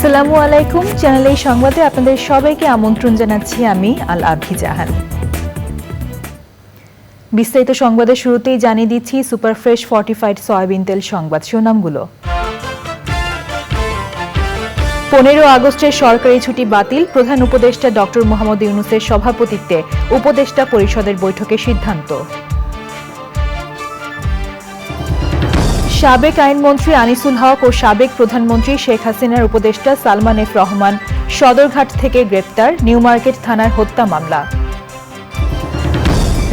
আসসালামু আলাইকুম। চ্যানেল এই সংবাদে আপনাদের সবাইকে আমন্ত্রণ জানাচ্ছি আমি আল আভি জাহান। বিস্তারিত সংবাদের শুরুতেই জানিয়ে দিচ্ছি সুপার ফ্রেশ ফর্টিফাইড সয়াবিন তেল সংবাদ শিরোনামগুলো। 15 আগস্টের সরকারি ছুটি বাতিল, প্রধান উপদেষ্টা ডক্টর মোহাম্মদ ইউনূসের সভাপতিত্বে উপদেষ্টা পরিষদের বৈঠকে সিদ্ধান্ত। সাবেক আইনমন্ত্রী আনিসুল হক ও সাবেক প্রধানমন্ত্রী শেখ হাসিনার উপদেষ্টা সালমান এফ রহমান সদরঘাট থেকে গ্রেপ্তার, নিউ মার্কেট থানার হত্যা মামলা।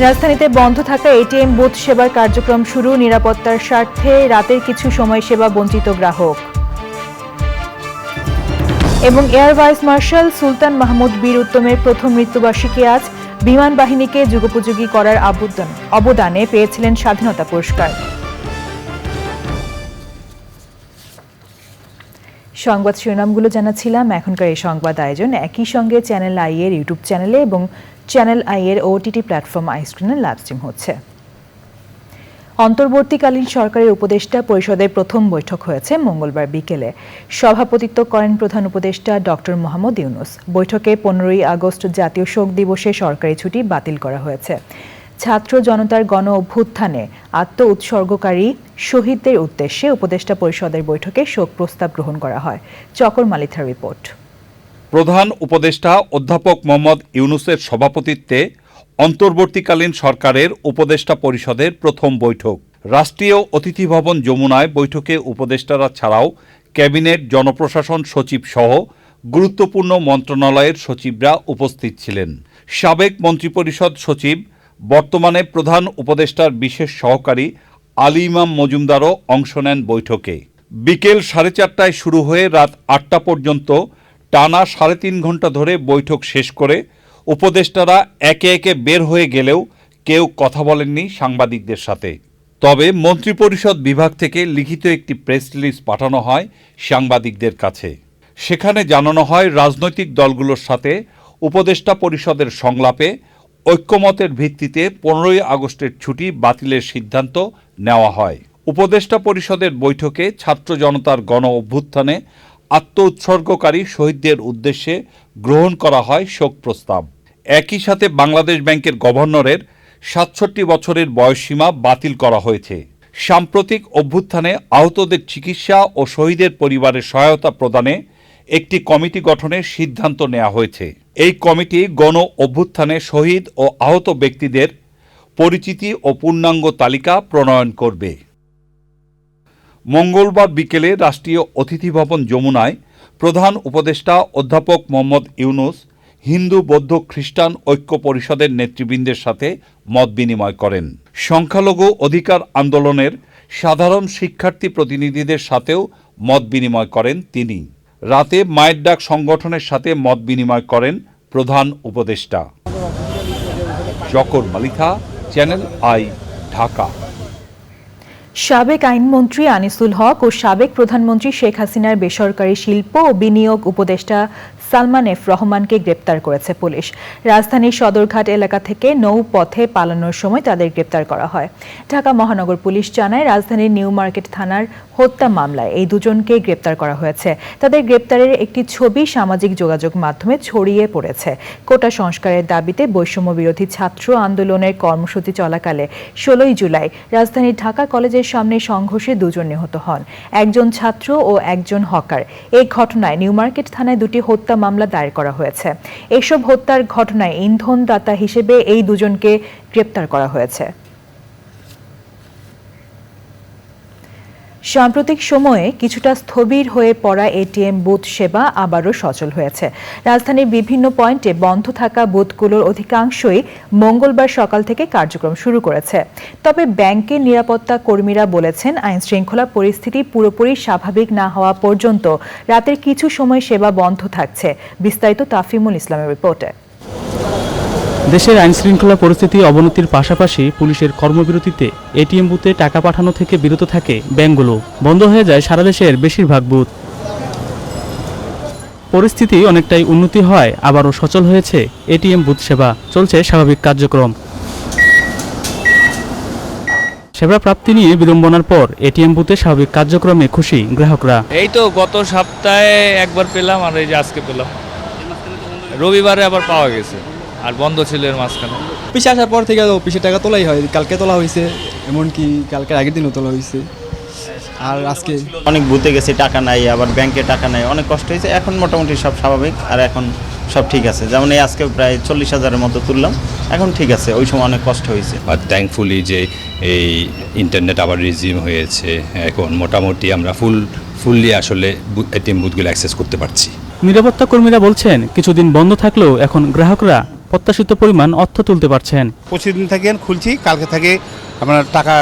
রাজধানীতে বন্ধ থাকা এটিএম বুথ সেবার কার্যক্রম শুরু, নিরাপত্তার স্বার্থে রাতের কিছু সময় সেবা বঞ্চিত গ্রাহক। এবং এয়ার ভাইস মার্শাল সুলতান মাহমুদ বীর উত্তমের প্রথম মৃত্যুবার্ষিকী আজ, বিমান বাহিনীকে যুগোপযোগী করার অবদানে পেয়েছিলেন স্বাধীনতা পুরস্কার। সংবাদ শিরোনামগুলো জানাচ্ছিলাম। এখনকার এই সংবাদ আয়োজন একই সঙ্গে চ্যানেল আই এর ইউটিউব চ্যানেলে এবং চ্যানেল আই এর ওটিটি প্ল্যাটফর্ম আইস্ক্রিনে লাইভ স্ট্রিম হচ্ছে। অন্তর্বর্তীকালীন সরকারের উপদেষ্টা পরিষদের প্রথম বৈঠক হয়েছে মঙ্গলবার বিকেলে। সভাপতিত্ব করেন প্রধান উপদেষ্টা ডক্টর মোহাম্মদ ইউনূস। বৈঠকে 15 আগস্ট জাতীয় শোক দিবসে সরকারি ছুটি বাতিল করা হয়েছে। ছাত্র জনতার গণ অভ্যুত্থানে আত্ম উৎসর্গকারী শহীদদের উদ্দেশ্যে উপদেষ্টা পরিষদের বৈঠকে শোক প্রস্তাব গ্রহণ করা হয়। চকর মালিথার রিপোর্ট। প্রধান উপদেষ্টা অধ্যাপক মোহাম্মদ ইউনূসের সভাপতিত্বে অন্তর্বর্তীকালীন সরকারের উপদেষ্টা পরিষদের প্রথম বৈঠক। রাষ্ট্রীয় অতিথি ভবন যমুনায় বৈঠকে উপদেষ্টারা ছাড়াও ক্যাবিনেট, জনপ্রশাসন সচিব সহ গুরুত্বপূর্ণ মন্ত্রণালয়ের সচিবরা উপস্থিত ছিলেন। সাবেক মন্ত্রিপরিষদ সচিব, বর্তমানে প্রধান উপদেষ্টার বিশেষ সহকারী আলী ইমাম মজুমদারও অংশ নেন বৈঠকে। বিকেল 4:30টায় শুরু হয়ে রাত 8টা পর্যন্ত টানা 3.5 ঘণ্টা ধরে বৈঠক শেষ করে উপদেষ্টারা একে একে বের হয়ে গেলেও কেউ কথা বলেননি সাংবাদিকদের সাথে। তবে মন্ত্রিপরিষদ বিভাগ থেকে লিখিত একটি প্রেস রিলিজ পাঠানো হয় সাংবাদিকদের কাছে। সেখানে জানানো হয়, রাজনৈতিক দলগুলোর সাথে উপদেষ্টা পরিষদের সংলাপে ঐক্যমতের ভিত্তিতে 15 আগস্টের ছুটি বাতিলের সিদ্ধান্ত নেওয়া হয়। উপদেষ্টা পরিষদের বৈঠকে ছাত্র জনতার গণ অভ্যুত্থানে আত্ম উৎসর্গকারী শহীদদের উদ্দেশ্যে গ্রহণ করা হয় শোক প্রস্তাব। একই সাথে বাংলাদেশ ব্যাংকের গভর্নরের 67 বছরের বয়সসীমা বাতিল করা হয়েছে। সাম্প্রতিক অভ্যুত্থানে আহতদের চিকিৎসা ও শহীদের পরিবারের সহায়তা প্রদানে একটি কমিটি গঠনের সিদ্ধান্ত নেওয়া হয়েছে। এই কমিটি গণ অভ্যুত্থানে শহীদ ও আহত ব্যক্তিদের পরিচিতি ও পূর্ণাঙ্গ তালিকা প্রণয়ন করবে। মঙ্গলবার বিকেলে রাষ্ট্রীয় অতিথি ভবন যমুনায় প্রধান উপদেষ্টা অধ্যাপক মোহাম্মদ ইউনূস হিন্দু, বৌদ্ধ, খ্রিস্টান ঐক্য পরিষদের নেতৃবৃন্দের সাথে মত বিনিময় করেন। সংখ্যালঘু অধিকার আন্দোলনের সাধারণ শিক্ষার্থী প্রতিনিধিদের সাথেও মত বিনিময় করেন তিনি। রাতে মায়ের ডাক সংগঠনের সাথে মত বিনিময় করেন প্রধান উপদেষ্টা। চকর মালিথা, চ্যানেল আই, ঢাকা। সাবেক আইনমন্ত্রী আনিসুল হক ও সাবেক প্রধানমন্ত্রী শেখ হাসিনার বেসরকারি শিল্প ও বিনিয়োগ উপদেষ্টা সালমান এফ রহমানকে গ্রেপ্তার করেছে পুলিশ। রাজধানীর সদরঘাট এলাকা থেকে নৌপথে পালানোর সময় তাদের গ্রেপ্তার করা হয়। ঢাকা মহানগর পুলিশ জানায়, রাজধানীর নিউ মার্কেট থানার হত্যা মামলায় এই দুজনকে গ্রেপ্তার করা হয়েছে। তাদের গ্রেপ্তারের একটি ছবি সামাজিক যোগাযোগ মাধ্যমে ছড়িয়ে পড়েছে। কোটা সংস্কারের দাবিতে বৈষম্য বিরোধী ছাত্র আন্দোলনের কর্মসূচি চলাকালে 16 জুলাই রাজধানীর ঢাকা কলেজের সামনে সংঘর্ষে দুজন নিহত হন, একজন ছাত্র ও একজন হকার। এই ঘটনায় নিউ মার্কেট থানায় দুটি হত্যা মামলা দায়ের করা হয়েছে। এসব হত্যার ঘটনায় ইন্ধনদাতা হিসেবে এই দুজনকে গ্রেপ্তার করা হয়েছে। সাম্প্রতিক সময়ে কিছুটা স্থবির হয়ে পড়া এটিএম বুথ সেবা আবারও সচল হয়েছে। রাজধানীর বিভিন্ন পয়েন্টে বন্ধ থাকা বুথগুলোর অধিকাংশই মঙ্গলবার সকাল থেকে কার্যক্রম শুরু করেছে। তবে ব্যাংকের নিরাপত্তা কর্মীরা বলেছেন, আইন শৃঙ্খলা পরিস্থিতি পুরোপুরি স্বাভাবিক না হওয়া পর্যন্ত রাতের কিছু সময় সেবা বন্ধ থাকছে। বিস্তারিত তাফিমুল ইসলামের রিপোর্টে। দেশের আইনশৃঙ্খলা পরিস্থিতি অবনতির পাশাপাশি পুলিশের কর্মবিরতিতে এটিএম বুথে টাকা পাঠানো থেকে বিরত থাকে ব্যাংকগুলো। বন্ধ হয়ে যায় সারা দেশের বেশিরভাগ বুথ। পরিস্থিতি অনেকটাই উন্নতি হয় আবারও সচল হয়েছে এটিএম বুথ সেবা, চলছে স্বাভাবিক কার্যক্রম। সেবা প্রাপ্তি নিয়ে বিড়ম্বনার পর এটিএম বুথে স্বাভাবিক কার্যক্রমে খুশি গ্রাহকরা। এই তো গত সপ্তাহে একবার পেলাম আর এই যে আজকে পেলাম, রবিবারে আবার পাওয়া গেছে আর বন্ধ ছিল এর মাঝখানে। অফিসে আসার পর থেকে অফিসে টাকা তোলাই হয়, কালকে তোলা হয়েছে, এমনকি কালকের আগের দিনও তোলা হয়েছে। আর আজকে অনেক বুথে গেছে, টাকা নাই, আবার ব্যাংকে টাকা নাই, অনেক কষ্ট হয়েছে। এখন মোটামুটি সব স্বাভাবিক আর এখন সব ঠিক আছে। যেমন এই আজকে প্রায় 40,000-এর মতো তুললাম, এখন ঠিক আছে। ওই সময় অনেক কষ্ট হয়েছে। আর থ্যাঙ্কফুলি যে এই ইন্টারনেট আবার রিজিউম হয়েছে, এখন মোটামুটি আমরা ফুললি আসলে এটিএম বুথগুলো অ্যাক্সেস করতে পারছি। নিরাপত্তা কর্মীরা বলছেন কিছুদিন বন্ধ থাকলেও এখন গ্রাহকরা প্রত্যাশিত পরিমাণ অর্থ তুলতে পারছেন। প্রতিদিন থেকে খুলছি, কালকে থেকে আপনার টাকা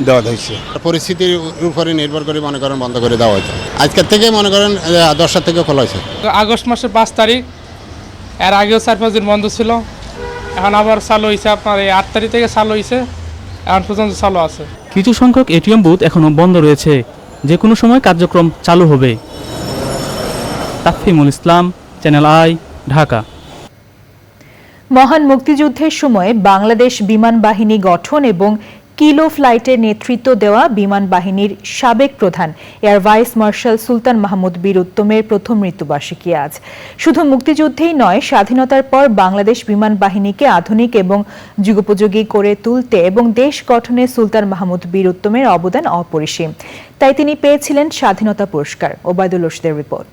দেওয়া হয়েছে। পরিস্থিতির উপরে নির্ভর করে মনে করেন বন্ধ করে দেওয়া হয়েছে। আজকের থেকে মনে করেন 10টা থেকে খোলা হয়েছে। আগস্ট মাসের 5 তারিখ, এর আগেও 4-5 দিন বন্ধ ছিল, এখন আবার চালু হয়েছে। আপনার এই 8 তারিখ থেকে চালু হয়েছে, এখন পর্যন্ত চালু আছে। কিছু সংখ্যক এটিএম বুথ এখনও বন্ধ রয়েছে, যে কোনো সময় কার্যক্রম চালু হবে। তাফহিমুল ইসলাম, চ্যানেল আই, ঢাকা। মহান মুক্তিযুদ্ধের সময় বাংলাদেশ বিমান বাহিনী গঠন এবং কিলো ফ্লাইটের নেতৃত্ব দেওয়া বিমান বাহিনীর সাবেক প্রধান এয়ার ভাইস মার্শাল সুলতান মাহমুদ বীর উত্তমের প্রথম মৃত্যুবার্ষিকী আজ। শুধু মুক্তিযুদ্ধেই নয়, স্বাধীনতার পর বাংলাদেশ বিমান বাহিনীকে আধুনিক এবং যুগোপযোগী করে তুলতে এবং দেশ গঠনে সুলতান মাহমুদ বীর উত্তমের অবদান অপরিসীম। তাই তিনি পেয়েছিলেন স্বাধীনতা পুরস্কার। ওবায়দুল রশিদের রিপোর্ট।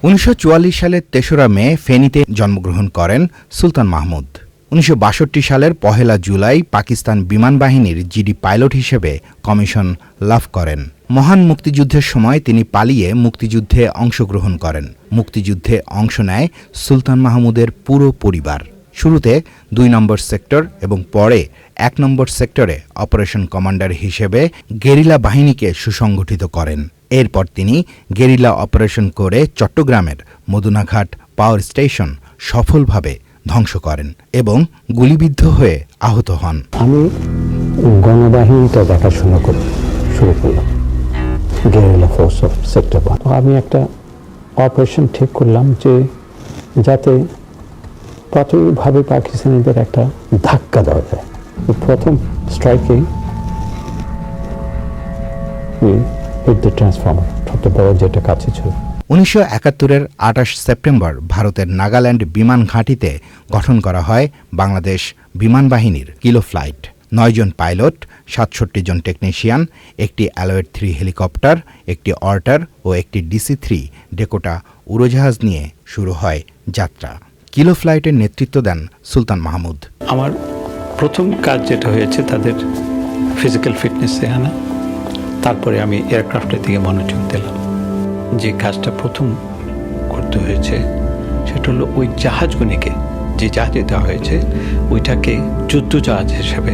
1944 সালের 3রা মে ফেনীতে জন্মগ্রহণ করেন সুলতান মাহমুদ। 1962 সালের 1 জুলাই পাকিস্তান বিমান বাহিনীর জিডি পাইলট হিসেবে কমিশন লাভ করেন। মহান মুক্তিযুদ্ধের সময় তিনি পালিয়ে মুক্তিযুদ্ধে অংশগ্রহণ করেন। মুক্তিযুদ্ধে অংশ নেয় সুলতান মাহমুদের পুরো পরিবার। শুরুতে 2 নম্বর সেক্টর এবং পরে 1 নম্বর সেক্টরে অপারেশন কমান্ডার হিসেবে গেরিলা বাহিনীকে সুসংগঠিত করেন। এরপর তিনি গেরিলা অপারেশন করে চট্টগ্রামের মদুনাঘাট পাওয়ার স্টেশন সফলভাবে ধ্বংস করেন এবং গুলিবিদ্ধ হয়ে আহত হন। আমি গণবাহিনীটা দেখাশোনা করে শুরু করলাম, গেরিলা ফোর্স অফ সেক্টর 1। আমি একটা অপারেশন ঠিক করলাম যে যাতে প্রাথমিকভাবে পাকিস্তানিদের একটা ধাক্কা দেওয়া যায়। প্রথম স্ট্রাইকে ট্রান্সফর্মার সবচেয়ে বড় যেটা কাছে ছিল। 1971-এর 28 সেপ্টেম্বর ভারতের নাগাল্যান্ড বিমান ঘাঁটিতে গঠন করা হয় বাংলাদেশ বিমান বাহিনীর কিলো ফ্লাইট। 9 জন পাইলট, 67 জন টেকনিশিয়ান, একটি অ্যালোয়েড 3 হেলিকপ্টার, একটি অর্টার ও একটি DC-3 ডেকোটা উড়োজাহাজ নিয়ে শুরু হয় যাত্রা। কিলো ফ্লাইটের নেতৃত্ব দেন সুলতান মাহমুদ। আমার প্রথম কাজ যেটা হয়েছে তাদের ফিজিক্যাল ফিটনেস দেখানো, তারপরে আমি এয়ারক্রাফটের দিকে মনোযোগ দিলাম। যে কাজটা প্রথম করতে হয়েছে সেটা হলো ওই জাহাজগুলিকে, যে জাহাজে দেওয়া হয়েছে ওইটাকে যুদ্ধ জাহাজ হিসেবে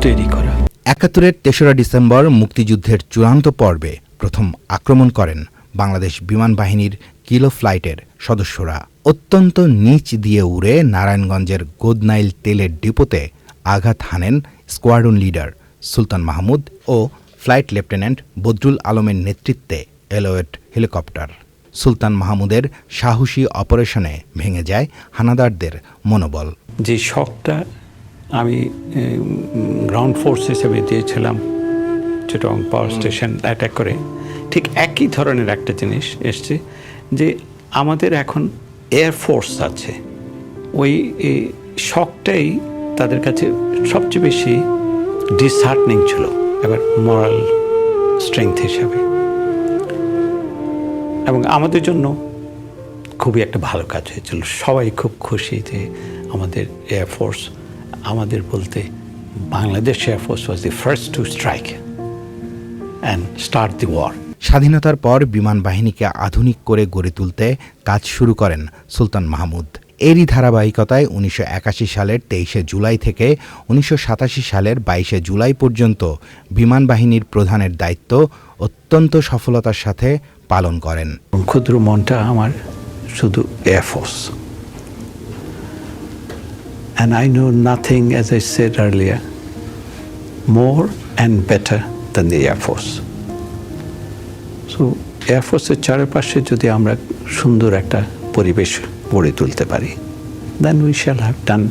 তৈরি করা। 71-এর 3রা ডিসেম্বর মুক্তিযুদ্ধের চূড়ান্ত পর্বে প্রথম আক্রমণ করেন বাংলাদেশ বিমান বাহিনীর কিলো ফ্লাইটের সদস্যরা। অত্যন্ত নিচ দিয়ে উড়ে নারায়ণগঞ্জের গোদনাইল তেলের ডিপোতে আঘাত হানেন স্কোয়াড্রন লিডার সুলতান মাহমুদ ও ফ্লাইট লেফটেন্যান্ট বদরুল আলমের নেতৃত্বে এলোয়েড হেলিকপ্টার। সুলতান মাহমুদের সাহসী অপারেশনে ভেঙে যায় হানাদারদের মনোবল। যে শকটা আমি গ্রাউন্ড ফোর্স হিসেবে দিয়েছিলাম চিটাগং পাওয়ার স্টেশন অ্যাটাক করে, ঠিক একই ধরনের একটা জিনিস এসছে যে আমাদের এখন এয়ারফোর্স আছে। ওই শকটাই তাদের কাছে সবচেয়ে বেশি ডিসহার্টনিং ছিল, এবার মরাল স্ট্রেংথ হিসাবে, এবং আমাদের জন্য খুবই একটা ভালো কাজ হয়েছিল। সবাই খুব খুশি যে আমাদের এয়ারফোর্স, আমাদের বলতে Bangladesh air force was the first to strike and start the war. স্বাধীনতার পর বিমান বাহিনীকে আধুনিক করে গড়ে তুলতে কাজ শুরু করেন সুলতান মাহমুদ। এরই ধারাবাহিকতায় 1981 সালের 23 জুলাই থেকে 1987 সালের 22 জুলাই পর্যন্ত বিমান বাহিনীর প্রধানের দায়িত্ব অত্যন্ত সফলতার সাথে পালন করেন। ক্ষুদ্র মনটা আমার শুধু air force, and I know nothing, as I said earlier, more and better than the Air Force. So Air Force's চারপাশে যদি আমরা সুন্দর একটা পরিবেশ গড়ে তুলতে পারি, then we shall have done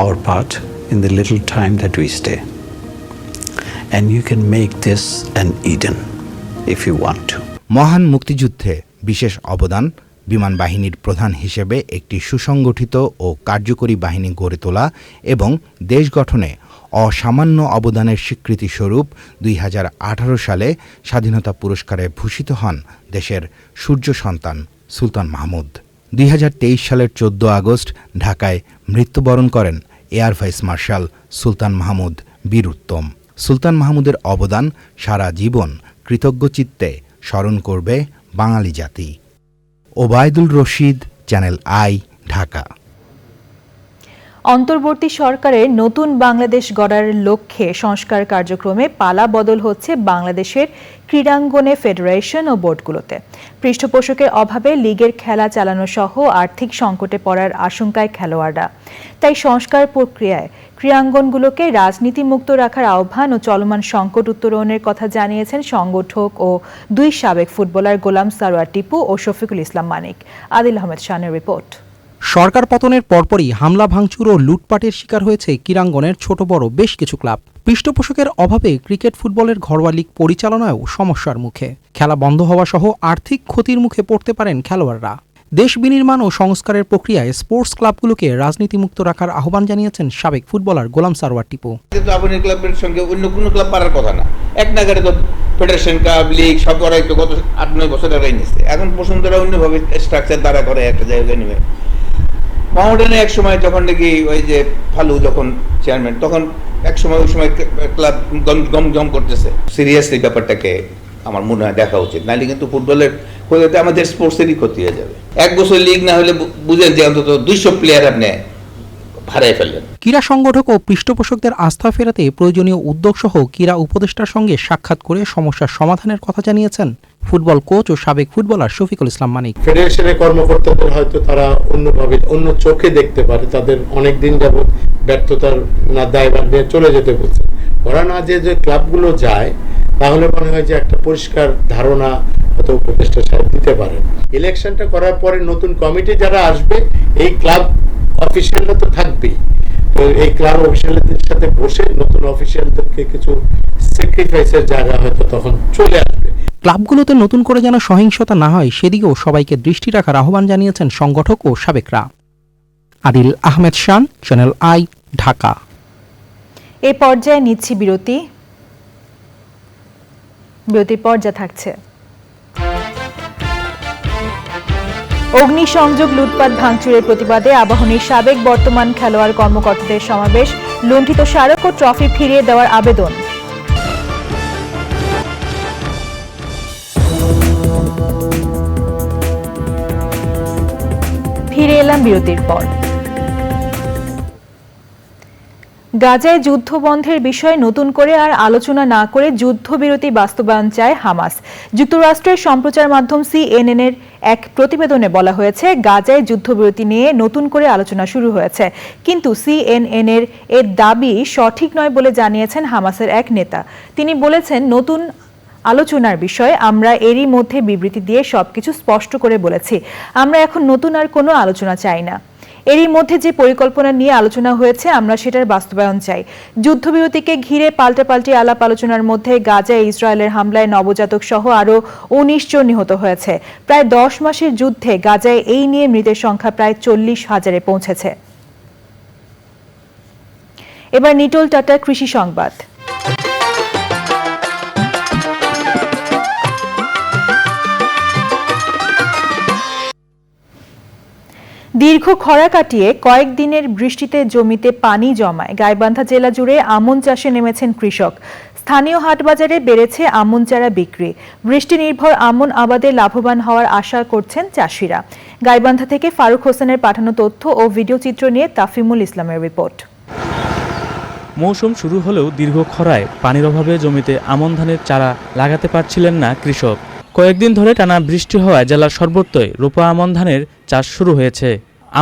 our part in the little time that we stay. And you can make this an Eden if you want to. মহান মুক্তিযুদ্ধে বিশেষ অবদান, বিমান বাহিনীর প্রধান হিসেবে একটি সুসংগঠিত ও কার্যকরী বাহিনী গড়ে তোলা এবং দেশ গঠনে অসামান্য অবদানের স্বীকৃতিস্বরূপ 2018 সালে স্বাধীনতা পুরস্কারে ভূষিত হন দেশের সূর্য সন্তান সুলতান মাহমুদ। 2023 সালের 14 আগস্ট ঢাকায় মৃত্যুবরণ করেন এয়ার ভাইস মার্শাল সুলতান মাহমুদ বীর উত্তম। সুলতান মাহমুদের অবদান সারা জীবন কৃতজ্ঞচিত্তে স্মরণ করবে বাঙালি জাতি। Obaidul Rashid, channel I, Dhaka. অন্তর্বর্তী সরকারের নতুন বাংলাদেশ গড়ার লক্ষ্যে সংস্কার কার্যক্রমে পালা বদল হচ্ছে বাংলাদেশের ক্রীড়াঙ্গনে, ফেডারেশন ও বোর্ডগুলোতে। পৃষ্ঠপোষকের অভাবে লিগের খেলা চালানো সহ আর্থিক সংকটে পড়ার আশঙ্কায় খেলোয়াড়রা। তাই সংস্কার প্রক্রিয়ায় ক্রীড়াঙ্গনগুলোকে রাজনীতিমুক্ত রাখার আহ্বান ও চলমান সংকট উত্তরণের কথা জানিয়েছেন সংগঠক ও 2 সাবেক ফুটবলার গোলাম সারোয়ার টিপু ও শফিকুল ইসলাম মানিক। আদিল আহমেদ শানের রিপোর্ট। সরকার পতনের পরপরই হামলা ভাঙচুর ও লুটপাটের শিকার হয়েছে ক্রীড়াঙ্গনের ছোট বড় বেশ কিছু ক্লাব। পৃষ্ঠপোষকের অভাবে ক্রিকেট ফুটবলের ঘরোয়া লীগ পরিচালনায়ও সমস্যার মুখে। খেলা বন্ধ হওয়া সহ আর্থিক ক্ষতির মুখে পড়তে পারেন খেলোয়াড়রা। দেশ বিনির্মাণ ও সংস্কারের প্রক্রিয়ায় স্পোর্টস ক্লাবগুলোকে রাজনীতিমুক্ত রাখার আহ্বান জানিয়েছেন সাবেক ফুটবলার গোলাম সারোয়ার টিপু। কিন্তু আবাহনী ক্লাবের সঙ্গে অন্য কোনো ক্লাব পারার কথা না। এক নাগারে তো ফেডারেশন কাপ, লিগ সব করাই তো গত 8-9 বছর ধরে নিচ্ছে। এখন বসুন্ধরা অন্যভাবে স্ট্রাকচার দ্বারা করে একটা জায়গায় নেবে। মাউন্টেনে এক সময় যখন নাকি ওই যে ফালু যখন চেয়ারম্যান, তখন এক সময় ওই সময় ক্লাব গম করতেছে। সিরিয়াসলি ব্যাপারটাকে আমার মনে হয় দেখা উচিত, নাহলে কিন্তু ফুটবলের ক্ষতিতে আমাদের স্পোর্টসেরই ক্ষতি হয়ে যাবে। এক বছর লিগ না হলে বুঝেন যে অন্তত 200 প্লেয়ার আপনি হারাই ফেললেন। ক্রীড়া সংগঠক ও পৃষ্ঠপোষকদের আস্থা ফেরাতে প্রয়োজনীয় উদ্যোগ সহ ক্রীড়া উপদেষ্টার সঙ্গে সাক্ষাৎ করে সমস্যার সমাধানের কথা জানিয়েছেন ফুটবল কোচ ও সাবেক ফুটবলার শফিকুল ইসলাম মানিক। ফেডারেশনের কর্মকর্তাদের হয়তো তারা অন্যভাবে অন্য চোখে দেখতে পারে, তাদের অনেক দিন যাবত ব্যর্থতার না দায়ভার নিয়ে চলে যেতে বলছে। ওরা না যে ক্লাবগুলো যায়, তাহলে মনে হয় যে একটা পরিষ্কার ধারণা হয়তো উপদেষ্টা সাহেব দিতে পারেন। ইলেকশনটা করার পরে নতুন কমিটি যারা আসবে, এই ক্লাব অফিসিয়ালরা তো থাকবেই, তো এই ক্লাব অফিসিয়ালদের সাথে বসে নতুন অফিসিয়ালদেরকে কিছু স্যাক্রিফাইসের জায়গা হয়তো তখন চলে আসবে। ক্লাবগুলোতে নতুন করে যেন সহিংসতা না হয় সেদিকেও সবাইকে দৃষ্টি রাখার আহ্বান জানিয়েছেন সংগঠক ও সাবেকরা। আদিল আহমেদ শান, চ্যানেল আই, ঢাকা। এই পর্যায়ে নিচ্ছি বিরতির পর্যায়ে থাকছে অগ্নিসংযোগ, লুটপাট, ভাঙচুরের প্রতিবাদে আবাহনীর সাবেক বর্তমান খেলোয়াড় কর্মকর্তাদের সমাবেশ, লুণ্ঠিত স্মারক ও ট্রফি ফিরিয়ে দেওয়ার আবেদন। ফিরে এলাম বিরতির পর। গাজায় যুদ্ধ বন্ধের বিষয়ে নতুন করে আর আলোচনা না করে যুদ্ধবিরতি বাস্তবায়ন চায় হামাস। যুক্তরাষ্ট্রের সম্প্রচার মাধ্যম CNN এর এক প্রতিবেদনে বলা হয়েছে, গাজায় যুদ্ধবিরতি নিয়ে নতুন করে আলোচনা শুরু হয়েছে, কিন্তু CNN এর দাবি সঠিক নয় বলে জানিয়েছেন হামাসের এক নেতা। তিনি বলেছেন, নতুন আলোচনার বিষয়ে আমরা এরই মধ্যে বিবৃতি দিয়ে সবকিছু স্পষ্ট করে বলেছি। আমরা এখন নতুন আর কোনো আলোচনা চাই না। এরই মধ্যে যে পরিকল্পনা নিয়ে আলোচনা হয়েছে, আমরা সেটার বাস্তবায়ন চাই। যুদ্ধবিরতিকে ঘিরে পাল্টাপাল্টি আলাপ আলোচনার মধ্যে গাজায় ইসরায়েলের হামলায় নবজাতক সহ আরও 19 জন নিহত হয়েছে। প্রায় 10 মাসের যুদ্ধে গাজায় এই নিয়ে মৃতের সংখ্যা প্রায় 40,000-এ পৌঁছেছে। এবার নিটোল টাটা কৃষি সংবাদ। দীর্ঘ খরা কাটিয়ে কয়েকদিনের বৃষ্টিতে জমিতে পানি জমায় গাইবান্ধা জেলা জুড়ে আমন চাষে নেমেছেন কৃষক। স্থানীয় হাটবাজারে বেড়েছে আমন চারা বিক্রি। বৃষ্টি নির্ভর আমন আবাদে লাভবান হওয়ার আশা করছেন চাষিরা। গাইবান্ধা থেকে ফারুক হোসেনের পাঠানো তথ্য ও ভিডিও চিত্র নিয়ে তাফিমুল ইসলামের রিপোর্ট। মৌসুম শুরু হলেও দীর্ঘ খরায় পানির অভাবে জমিতে আমন ধানের চারা লাগাতে পারছিলেন না কৃষক। কয়েকদিন ধরে টানা বৃষ্টি হওয়ায় জেলার সর্বত্রই রোপা আমন ধানের চাষ শুরু হয়েছে।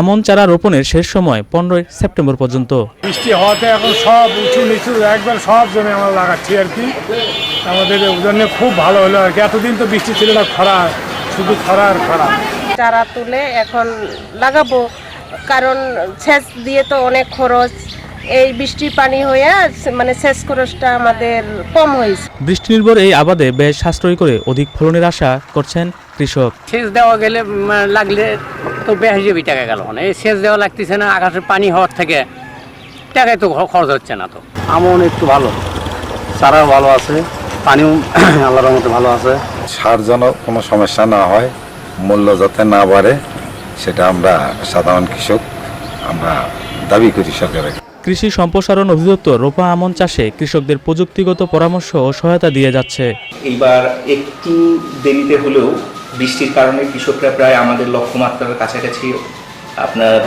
আমন চারা রোপণের শেষ সময় 15 সেপ্টেম্বর পর্যন্ত। বৃষ্টি হওয়াতে এখন সব উঁচু নিচু একবার সব জমি আমরা লাগাচ্ছি আর কি। আমাদের জন্য খুব ভালো হলো আর কি। এতদিন তো বৃষ্টি ছিল না, খরা, শুধু খরা আর খরা। চারা তুলে এখন লাগাবো, কারণ সেচ দিয়ে তো অনেক খরচ, এই বৃষ্টির পানি হয়ে মানে সেচ খরচটা আমাদের কম হয়েছে। বৃষ্টি নির্ভর এই আবাদে বেশ সাশ্রয় করে অধিক ফলনের আশা করছেন কৃষক। সেচ দেওয়া গেলে লাগলে তো বেশি টাকা গেল না, এই সেচ দেওয়া লাগতেছে না, আকাশের পানি হওয়ার থেকে টাকায় তো খরচ হচ্ছে না। তো আমন একটু ভালো, চারা ভালো আছে, পানিও আল্লাহর মতো ভালো আছে। সার যেন কোনো সমস্যা না হয়, মূল্য যাতে না বাড়ে, সেটা আমরা সাধারণ কৃষক আমরা দাবি করি সরকারের। কৃষি সম্প্রসারণ অধিদপ্তর রোপা আমন চাষে কৃষকদের প্রযুক্তিগত পরামর্শ ও সহায়তা দিয়ে যাচ্ছে। এইবার একটু দেরিতে হলেও বৃষ্টির কারণে কৃষকরা প্রায় আমাদের লক্ষ্যমাত্রার কাছাকাছি আপনার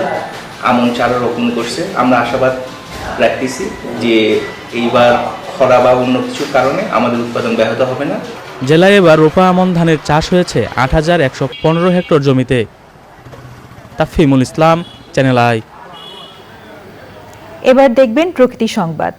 আমন চারা রোপণ করছে। আমরা আশাবাদ রাখতেছি যে এইবার খরা বা অন্য কিছুর কারণে আমাদের উৎপাদন ব্যাহত হবে না। জেলায় এবার রোপা আমন ধানের চাষ হয়েছে ৮,১১৫ হেক্টর জমিতে। তাফহিমুল ইসলাম, চ্যানেল আই। এবার দেখবেন প্রকৃতি সংবাদ।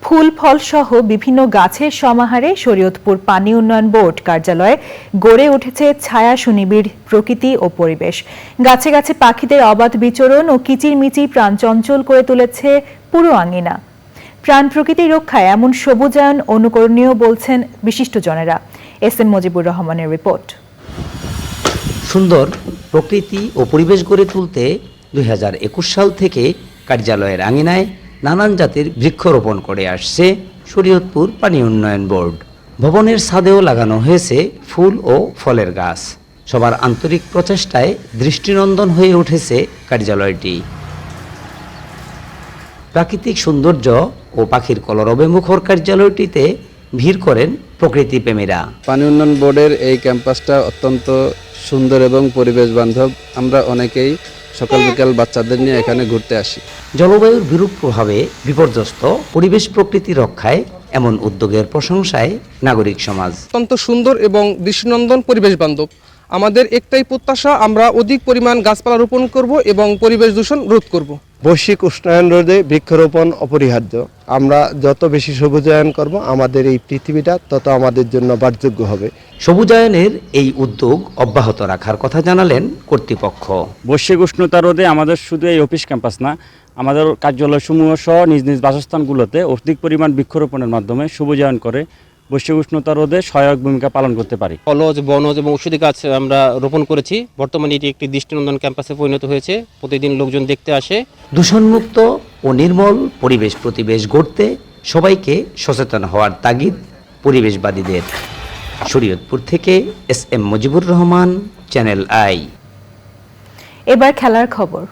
ফুল ফল সহ বিভিন্ন গাছের সমাহারে শরীয়তপুর পানি উন্নয়ন বোর্ড কার্যালয়ে গড়ে উঠেছে ছায়া সুনিবিড় প্রকৃতি ও পরিবেশ। গাছে গাছে পাখিদের অবাধ বিচরণ ও কিচিরমিচির প্রাণ চঞ্চল করে তুলেছে পুরো আঙিনা। প্রাণ প্রকৃতি রক্ষায় এমন সবুজায়ন অনুকরণীয় বলছেন বিশিষ্টজনেরা। এস এম মুজিবুর রহমানের রিপোর্ট। সুন্দর প্রকৃতি ও পরিবেশ গড়ে তুলতে 2021 সাল থেকে কার্যালয়ের আঙিনায় নানান জাতের বৃক্ষরোপণ করে আসছে শরীয়তপুর পানি উন্নয়ন বোর্ড। ভবনের ছাদেও লাগানো হয়েছে ফুল ও ফলের গাছ। সবার আন্তরিক প্রচেষ্টায় দৃষ্টিনন্দন হয়ে উঠেছে কার্যালয়টি। প্রাকৃতিক সৌন্দর্য ও পাখির কলরবে মুখর কার্যালয়টিতে ভিড় করেন প্রকৃতিপ্রেমীরা। পানি উন্নয়ন বোর্ডের এই ক্যাম্পাসটা অত্যন্ত সুন্দর এবং পরিবেশ বান্ধব। আমরা অনেকেই সকাল বিকাল বাচ্চাদের নিয়ে এখানে ঘুরতে আসি। জলবায়ুর বিরূপ প্রভাবে বিপর্যস্ত পরিবেশ প্রকৃতি রক্ষায় এমন উদ্যোগের প্রশংসায় নাগরিক সমাজ। অত্যন্ত সুন্দর এবং দৃষ্টিনন্দন পরিবেশ বান্ধব। আমাদের একটাই প্রত্যাশা, আমরা অধিক পরিমাণ গাছপালা রোপণ করব এবং পরিবেশ দূষণ রোধ করব। বৈশ্বিক উষ্ণায়ন রোধে বৃক্ষরোপণ অপরিহার্য। আমরা যত বেশি সবুজায়ন করব, আমাদের এই পৃথিবীটা তত আমাদের জন্য বাসযোগ্য হবে। সবুজায়নের এই উদ্যোগ অব্যাহত রাখার কথা জানালেন কর্তৃপক্ষ। বৈশ্বিক উষ্ণতা রোধে আমাদের শুধু এই অফিস ক্যাম্পাস না, আমাদের কার্যালয় সমূহ সহ নিজ নিজ বাসস্থানগুলোতে অধিক পরিমাণ বৃক্ষরোপণের মাধ্যমে সবুজায়ন করে বৈশ্বিক উষ্ণতা রোধে সহায়ক ভূমিকা পালন করতে পারি। ফলজ, বনজ এবং ঔষধি গাছ আমরা রোপণ করেছি। বর্তমানে এটি একটি দৃষ্টিনন্দন ক্যাম্পাসে পরিণত হয়েছে। প্রতিদিন লোকজন দেখতে আসে। দূষণমুক্ত ও নির্মল পরিবেশ প্রতিবেশ গড়তে সবাইকে সচেতন হওয়ার তাগিদ পরিবেশবাদীদের। শরীয়তপুর থেকে S M Mujibur Rahman, channel I. এবার খেলার খবর।